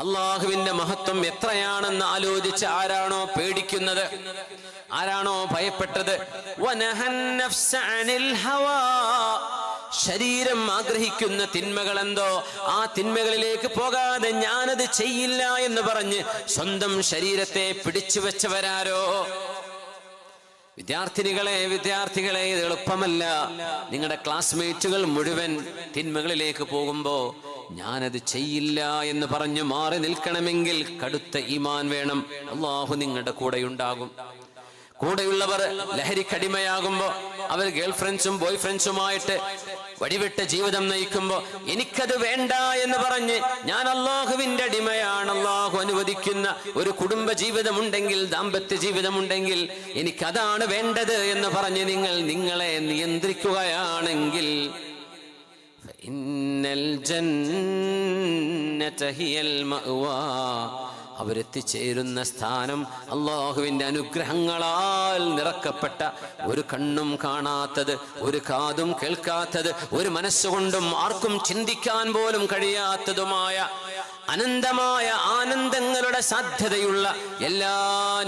അള്ളാഹുവിന്റെ മഹത്വം എത്രയാണെന്ന് ആലോചിച്ച് ആരാണോ പേടിക്കുന്നത്, ആരാണോ ഭയപ്പെട്ടത്, ശരീരം ആഗ്രഹിക്കുന്ന തിന്മകൾ എന്തോ ആ തിന്മകളിലേക്ക് പോകാതെ ഞാനത് ചെയ്യില്ല എന്ന് പറഞ്ഞ് സ്വന്തം ശരീരത്തെ പിടിച്ചു വെച്ചവരാരോ. വിദ്യാർത്ഥികളെ ഇത് എളുപ്പമല്ല. നിങ്ങളുടെ ക്ലാസ്മേറ്റുകൾ മുഴുവൻ തിന്മകളിലേക്ക് പോകുമ്പോ ഞാനത് ചെയ്യില്ല എന്ന് പറഞ്ഞു മാറി നിൽക്കണമെങ്കിൽ കടുത്ത ഈമാൻ വേണം. അല്ലാഹു നിങ്ങളുടെ കൂടെയുണ്ടാകും. കൂടെയുള്ളവർ ലഹരിക്കടിമയാകുമ്പോ, അവർ ഗേൾ ഫ്രണ്ട്സും ബോയ് ഫ്രണ്ട്സുമായിട്ട് വടിവിട്ട ജീവിതം നയിക്കുമ്പോ എനിക്കത് വേണ്ട എന്ന് പറഞ്ഞ് ഞാൻ അല്ലാഹുവിന്റെ അടിമയാണ്, അല്ലാഹു അനുവദിക്കുന്ന ഒരു കുടുംബ ജീവിതമുണ്ടെങ്കിൽ, ദാമ്പത്യ ജീവിതമുണ്ടെങ്കിൽ എനിക്കതാണ് വേണ്ടത് എന്ന് പറഞ്ഞ് നിങ്ങൾ നിങ്ങളെ നിയന്ത്രിക്കുകയാണെങ്കിൽ ഇന്നൽ ജന്നത ഹിയൽ മഅ്വാ, അവരെത്തിച്ചേരുന്ന സ്ഥാനം അല്ലാഹുവിന്റെ അനുഗ്രഹങ്ങളാൽ നിറക്കപ്പെട്ട, ഒരു കണ്ണും കാണാത്തത്, ഒരു കാതും കേൾക്കാത്തത്, ഒരു മനസ്സുകൊണ്ടും ആർക്കും ചിന്തിക്കാൻ പോലും കഴിയാത്തതുമായ അനന്തമായ ആനന്ദങ്ങളുടെ സാധ്യതയുള്ള എല്ലാ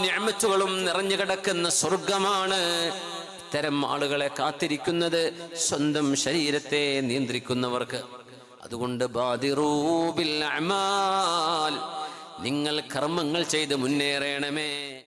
നിഅമത്തുകളും നിറഞ്ഞു കിടക്കുന്ന സ്വർഗമാണ്. ഇത്തരം ആളുകളെ കാത്തിരിക്കുന്നത് സ്വന്തം ശരീരത്തെ നിയന്ത്രിക്കുന്നവർക്ക്. അതുകൊണ്ട് ബാദിറൂ ബിൽ അഅമാൽ, നിങ്ങൾ കർമ്മങ്ങൾ ചെയ്ത് മുന്നേറണമേ.